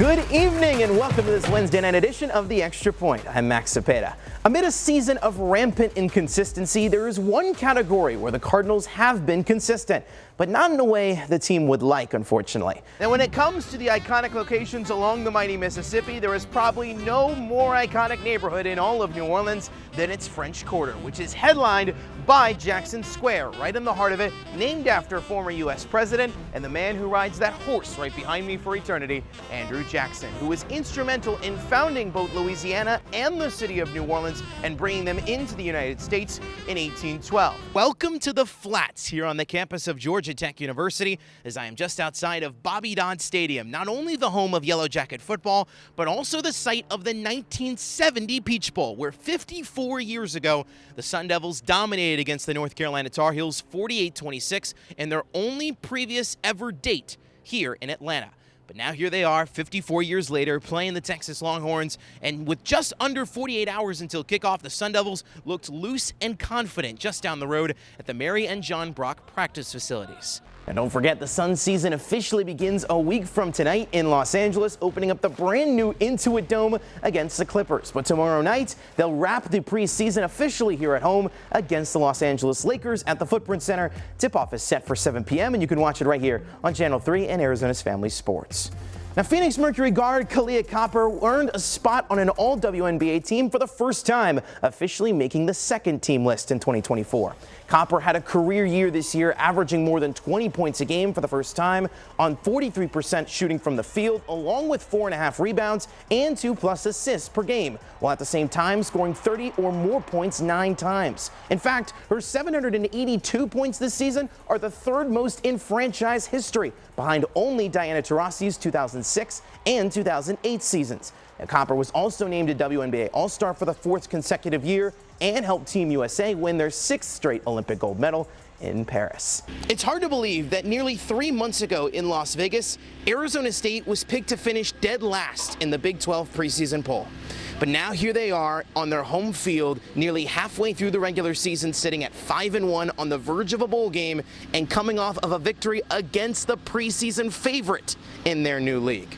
Good evening and welcome to this Wednesday night edition of The Extra Point. I'm Max Zepeda. Amid a season of rampant inconsistency, there is one category where the Cardinals have been consistent, but not in a way the team would like, unfortunately. Now, when it comes to the iconic locations along the mighty Mississippi, there is probably no more iconic neighborhood in all of New Orleans than its French Quarter, which is headlined by Jackson Square, right in the heart of it, named after former U.S. President and the man who rides that horse right behind me for eternity, Andrew Jackson, who was instrumental in founding both Louisiana and the city of New Orleans and bringing them into the United States in 1812. Welcome to the Flats here on the campus of Georgia Tech University, as I am just outside of Bobby Dodd Stadium, not only the home of Yellow Jacket football, but also the site of the 1970 Peach Bowl, where 54 years ago, the Sun Devils dominated against the North Carolina Tar Heels 48-26 in their only previous ever date here in Atlanta. But now here they are, 54 years later, playing the Texas Longhorns, and with just under 48 hours until kickoff, the Sun Devils looked loose and confident just down the road at the Mary and John Brock practice facilities. And don't forget, the Sun season officially begins a week from tonight in Los Angeles, opening up the brand new Intuit Dome against the Clippers. But tomorrow night, they'll wrap the preseason officially here at home against the Los Angeles Lakers at the Footprint Center. Tip-off is set for 7 p.m., and you can watch it right here on Channel 3 and Arizona's Family Sports. Now, Phoenix Mercury guard Kahleah Copper earned a spot on an all-WNBA team for the first time, officially making the second team list in 2024. Copper had a career year this year, averaging more than 20 points a game for the first time on 43% shooting from the field, along with 4.5 rebounds and 2+ assists per game, while at the same time scoring 30 or more points 9 times. In fact, her 782 points this season are the third most in franchise history, behind only Diana Taurasi's 2006 and 2008 seasons. Now, Copper was also named a WNBA All-Star for the 4th consecutive year and helped Team USA win their 6th straight Olympic gold medal in Paris. It's hard to believe that nearly 3 months ago in Las Vegas, Arizona State was picked to finish dead last in the Big 12 preseason poll. But now here they are on their home field, nearly halfway through the regular season, sitting at 5-1 on the verge of a bowl game and coming off of a victory against the preseason favorite in their new league.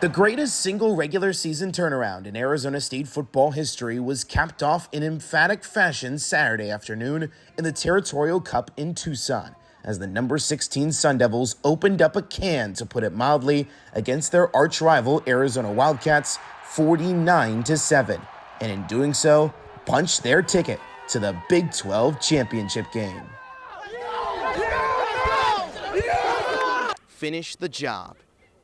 The greatest single regular season turnaround in Arizona State football history was capped off in emphatic fashion Saturday afternoon in the Territorial Cup in Tucson, as the number 16 Sun Devils opened up a can, to put it mildly, against their arch rival Arizona Wildcats 49-7, and in doing so, punched their ticket to the Big 12 championship game. Finish the job.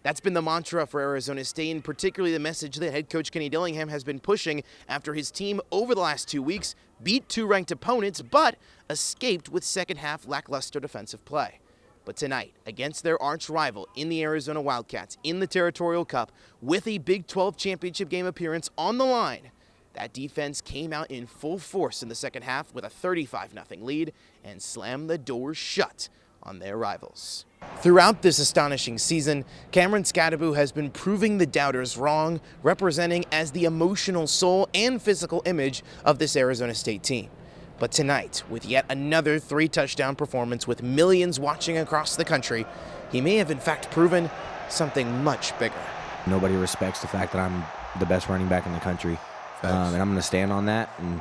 That's been the mantra for Arizona State, and particularly the message that head coach Kenny Dillingham has been pushing after his team over the last 2 weeks beat 2 ranked opponents but escaped with second-half lackluster defensive play. But tonight, against their arch rival in the Arizona Wildcats in the Territorial Cup, with a Big 12 championship game appearance on the line, that defense came out in full force in the second half with a 35-0 lead and slammed the doors shut on their rivals. Throughout this astonishing season, Cameron Scadaboo has been proving the doubters wrong, representing as the emotional soul and physical image of this Arizona State team. But tonight, with yet another 3-touchdown performance with millions watching across the country, he may have in fact proven something much bigger. Nobody respects the fact that I'm the best running back in the country, and I'm going to stand on that. And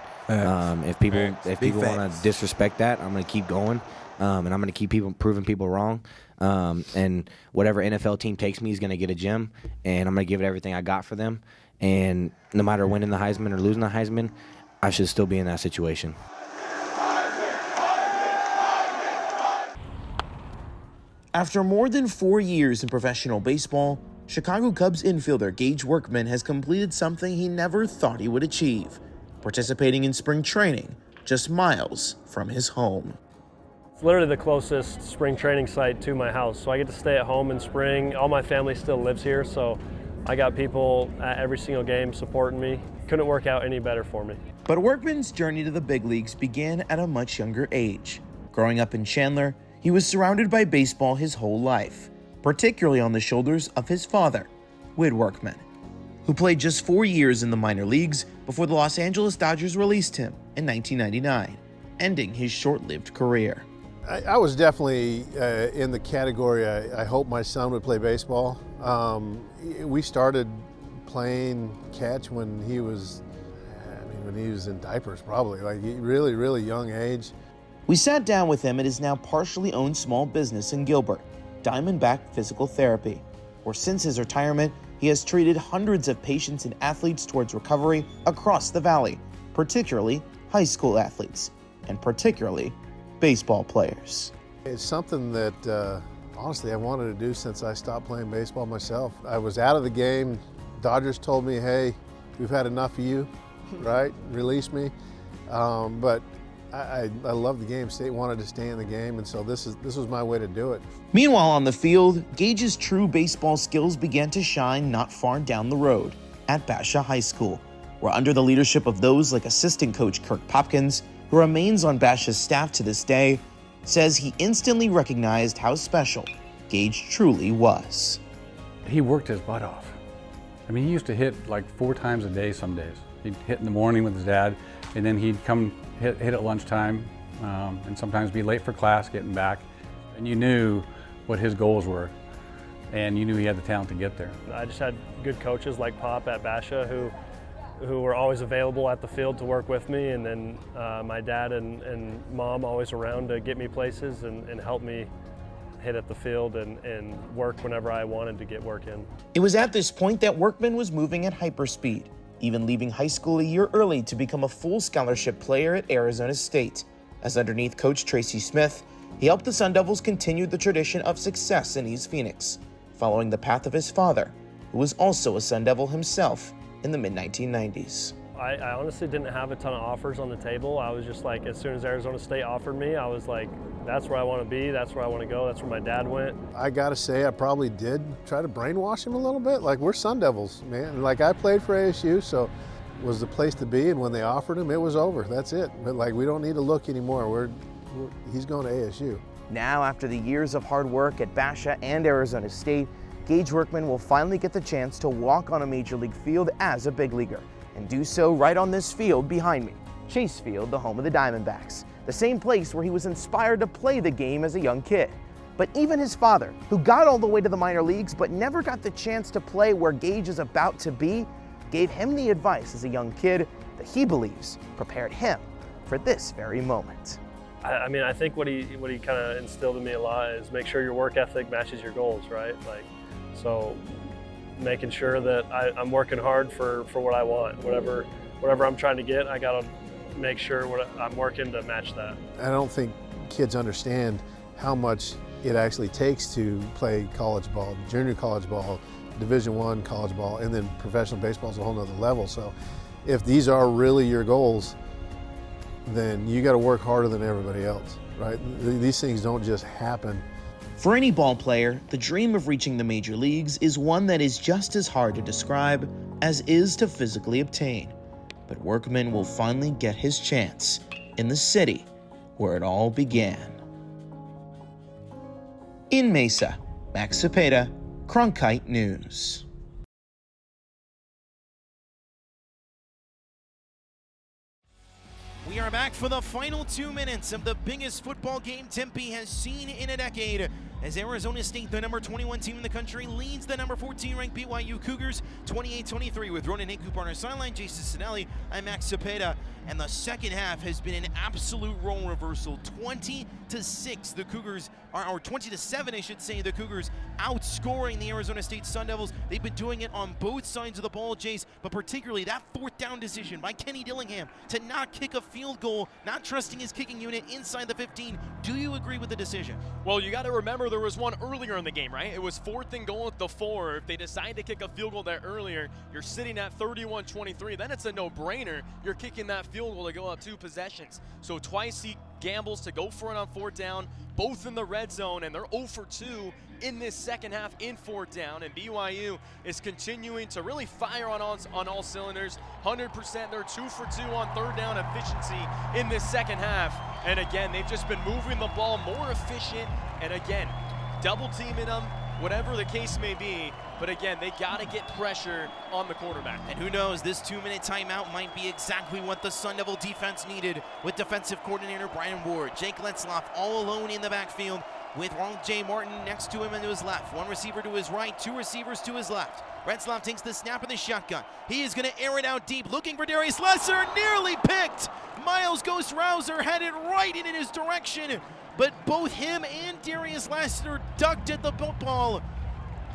if people want to disrespect that, I'm going to keep going. And I'm going to keep proving people wrong. And whatever NFL team takes me is going to get a gem, and I'm going to give it everything I got for them. And no matter winning the Heisman or losing the Heisman, I should still be in that situation. After more than 4 years in professional baseball, Chicago Cubs infielder Gage Workman has completed something he never thought he would achieve, participating in spring training just miles from his home. It's literally the closest spring training site to my house, so I get to stay at home in spring. All my family still lives here, so I got people at every single game supporting me. Couldn't work out any better for me. But Workman's journey to the big leagues began at a much younger age. Growing up in Chandler, he was surrounded by baseball his whole life, particularly on the shoulders of his father, Whit Workman. who played just 4 years in the minor leagues before the Los Angeles Dodgers released him in 1999, ending his short-lived career. I was definitely in the category, I hope my son would play baseball. We started playing catch when he was, when he was in diapers probably, like really, really young age. We sat down with him at his now partially owned small business in Gilbert, Diamondback Physical Therapy, where since his retirement, he has treated hundreds of patients and athletes towards recovery across the valley, particularly high school athletes, and particularly baseball players. It's something that honestly I wanted to do since I stopped playing baseball myself. I was out of the game. Dodgers told me, hey, we've had enough of you, right? Release me. But I love the game. State wanted to stay in the game, and so this was my way to do it. Meanwhile, on the field, Gage's true baseball skills began to shine not far down the road at Basha High School, where under the leadership of those like assistant coach Kirk Popkins, who remains on Basha's staff to this day, says he instantly recognized how special Gage truly was. He worked his butt off. I mean, he used to hit like 4 times a day some days. He'd hit in the morning with his dad, and then he'd come hit at lunchtime, and sometimes be late for class getting back. And you knew what his goals were, and you knew he had the talent to get there. I just had good coaches like Pop at Basha who were always available at the field to work with me, and then my dad and mom always around to get me places and help me hit at the field and work whenever I wanted to get work in. It was at this point that Workman was moving at hyperspeed, even leaving high school a year early to become a full scholarship player at Arizona State. As underneath Coach Tracy Smith, he helped the Sun Devils continue the tradition of success in East Phoenix, following the path of his father, who was also a Sun Devil himself in the mid-1990s. I honestly didn't have a ton of offers on the table. I was just like, as soon as Arizona State offered me, I was like, that's where I want to be, that's where I want to go, that's where my dad went. I gotta say, I probably did try to brainwash him a little bit. Like, we're Sun Devils, man. Like, I played for ASU, so it was the place to be, and when they offered him, it was over. That's it. But like, we don't need to look anymore. He's going to ASU. Now, after the years of hard work at Basha and Arizona State, Gage Workman will finally get the chance to walk on a major league field as a big leaguer, and do so right on this field behind me, Chase Field, the home of the Diamondbacks, the same place where he was inspired to play the game as a young kid. But even his father, who got all the way to the minor leagues but never got the chance to play where Gage is about to be, gave him the advice as a young kid that he believes prepared him for this very moment. I mean, I think what he kind of instilled in me a lot is make sure your work ethic matches your goals, right? Like, so making sure that I'm working hard for what I want. Whatever I'm trying to get, I gotta make sure I'm working to match that. I don't think kids understand how much it actually takes to play college ball, junior college ball, Division I college ball, and then professional baseball is a whole nother level. So if these are really your goals, then you got to work harder than everybody else, right? These things don't just happen. For any ball player, the dream of reaching the major leagues is one that is just as hard to describe as is to physically obtain. But Workman will finally get his chance in the city where it all began. In Mesa, Max Zepeda, Cronkite News. We are back for the final 2 minutes of the biggest football game Tempe has seen in a decade, as Arizona State, the number 21 team in the country, leads the number 14 ranked BYU Cougars 28-23 with Ronan Hickoop on our sideline. Jason Sinelli, I'm Max Zepeda, and the second half has been an absolute role reversal. 20-6, the Cougars or 20-7, I should say, the Cougars outscoring the Arizona State Sun Devils. They've been doing it on both sides of the ball, Jace, but particularly that fourth down decision by Kenny Dillingham to not kick a field goal, not trusting his kicking unit inside the 15. Do you agree with the decision? Well, you got to remember there was one earlier in the game, right? It was 4th and goal at the 4. If they decide to kick a field goal there earlier, you're sitting at 31-23. Then it's a no-brainer. You're kicking that field goal to go up 2 possessions. So twice he gambles to go for it on 4th down, both in the red zone, and they're 0 for 2 in this second half in 4th down. And BYU is continuing to really fire on all cylinders. 100%, they're 2 for 2 on 3rd down efficiency in this second half. And again, they've just been moving the ball more efficient, and again, double teaming them, whatever the case may be. But again, they got to get pressure on the quarterback. And who knows, this 2-minute timeout might be exactly what the Sun Devil defense needed with defensive coordinator Brian Ward. Jake Letzloff all alone in the backfield with Ronald J. Martin next to him and to his left. One receiver to his right, two receivers to his left. Retzloff takes the snap of the shotgun. He is going to air it out deep, looking for Darius Lesser, nearly picked. Miles Ghost Rouser had it right in his direction, but both him and Darius Lesser ducked at the football.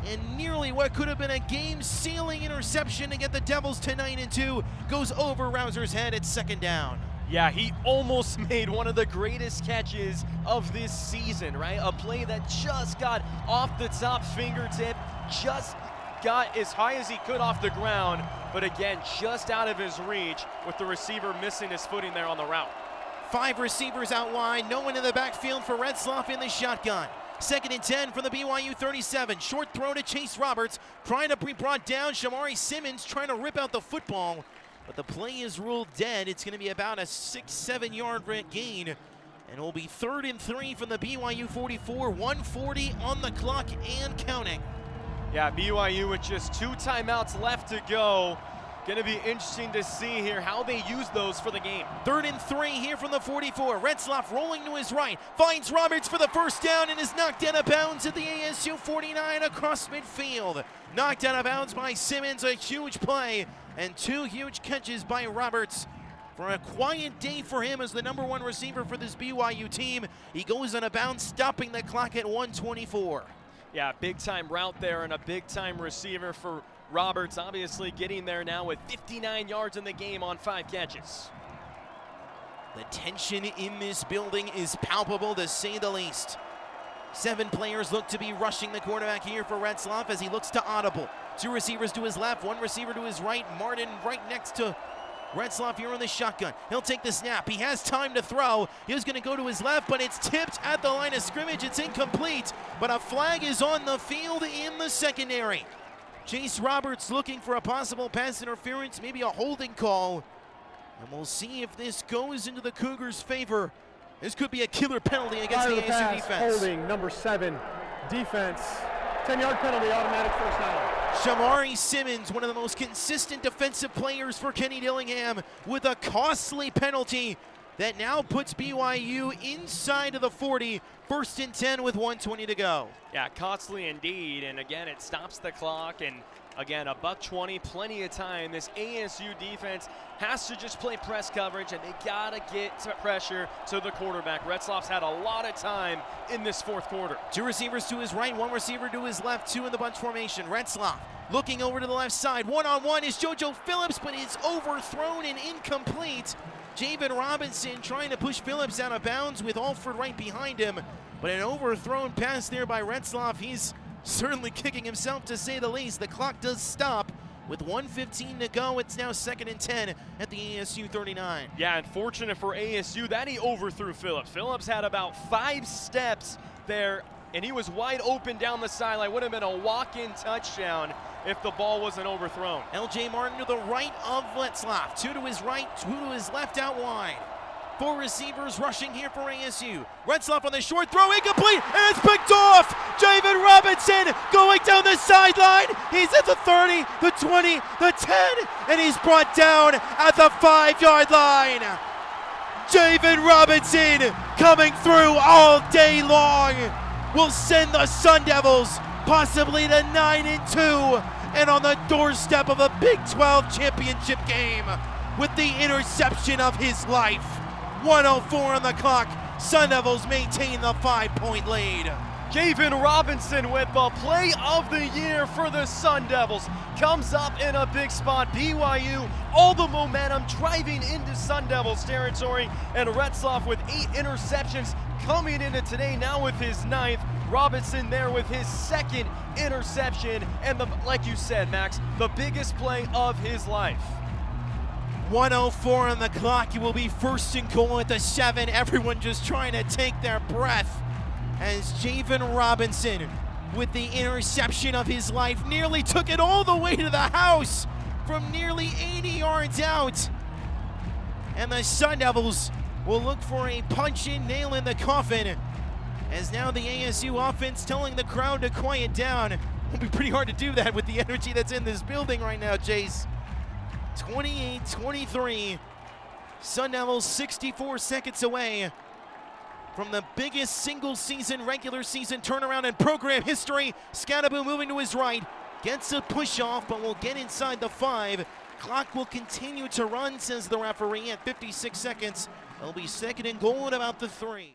And nearly what could have been a game-sealing interception to get the Devils to 9-2 goes over Rouser's head at second down. Yeah, he almost made one of the greatest catches of this season, right? A play that just got off the top fingertip, just got as high as he could off the ground, but again, just out of his reach with the receiver missing his footing there on the route. 5 receivers out wide, no one in the backfield for Retzloff in the shotgun. 2nd and 10 from the BYU 37. Short throw to Chase Roberts, trying to be brought down. Shamari Simmons trying to rip out the football, but the play is ruled dead. It's going to be about a 6-7 yard gain, and it will be 3rd and 3 from the BYU 44. 1:40 on the clock and counting. Yeah, BYU with just 2 timeouts left to go. Going to be interesting to see here how they use those for the game. 3rd and 3 here from the 44. Retzloff rolling to his right, finds Roberts for the first down and is knocked out of bounds at the ASU 49 across midfield. Knocked out of bounds by Simmons, a huge play, and 2 huge catches by Roberts. For a quiet day for him as the #1 receiver for this BYU team. He goes on a bounce, stopping the clock at 1:24. Yeah, big-time route there and a big-time receiver for Roberts, obviously getting there now with 59 yards in the game on 5 catches. The tension in this building is palpable, to say the least. 7 players look to be rushing the quarterback here for Retzloff as he looks to audible. 2 receivers to his left, 1 receiver to his right. Martin right next to Retzloff here on the shotgun. He'll take the snap. He has time to throw. He's going to go to his left, but it's tipped at the line of scrimmage. It's incomplete, but a flag is on the field in the secondary. Chase Roberts looking for a possible pass interference, maybe a holding call. And we'll see if this goes into the Cougars' favor. This could be a killer penalty against the ASU defense. Holding, number 7, defense. 10-yard penalty, automatic first down. Shamari Simmons, one of the most consistent defensive players for Kenny Dillingham, with a costly penalty that now puts BYU inside of the 40. 1st and 10 with 1:20 to go. Yeah, costly indeed, and again, it stops the clock, and again, $1:20, plenty of time. This ASU defense has to just play press coverage, and they gotta get to pressure to the quarterback. Retzloff's had a lot of time in this 4th quarter. 2 receivers to his right, 1 receiver to his left, 2 in the bunch formation. Retzloff looking over to the left side. 1-on-1 is JoJo Phillips, but it's overthrown and incomplete. Javen Robinson trying to push Phillips out of bounds with Alford right behind him, but an overthrown pass there by Retzloff. He's certainly kicking himself, to say the least. The clock does stop with 1:15 to go. It's now 2nd and 10 at the ASU 39. Yeah, unfortunate for ASU that he overthrew Phillips. Phillips had about 5 steps there, and he was wide open down the sideline. Would have been a walk-in touchdown if the ball wasn't overthrown. LJ Martin to the right of Retzloff. 2 to his right, 2 to his left out wide. 4 receivers rushing here for ASU. Retzloff on the short throw, incomplete, and it's picked off. Javen Robinson going down the sideline. He's at the 30, the 20, the 10, and he's brought down at the 5-yard line. Javen Robinson coming through all day long will send the Sun Devils possibly to 9-2 and on the doorstep of a Big 12 championship game with the interception of his life. 1:04 on the clock. Sun Devils maintain the 5-point lead. Javen Robinson with the play of the year for the Sun Devils. Comes up in a big spot. BYU, all the momentum driving into Sun Devils territory. And Retzloff with 8 interceptions coming into today, now with his 9th. Robinson there with his 2nd interception. And like you said, Max, the biggest play of his life. 1:04 on the clock. It will be 1st and goal at the 7. Everyone just trying to take their breath as Javen Robinson, with the interception of his life, nearly took it all the way to the house from nearly 80 yards out. And the Sun Devils will look for a punch-in, nail in the coffin, as now the ASU offense telling the crowd to quiet down. It'll be pretty hard to do that with the energy that's in this building right now, Chase. 28-23. Sun Devils 64 seconds away from the biggest single season, regular season turnaround in program history. Scatterbo moving to his right, gets a push off, but will get inside the 5. Clock will continue to run, says the referee, at 56 seconds. It'll be second and goal at about the 3.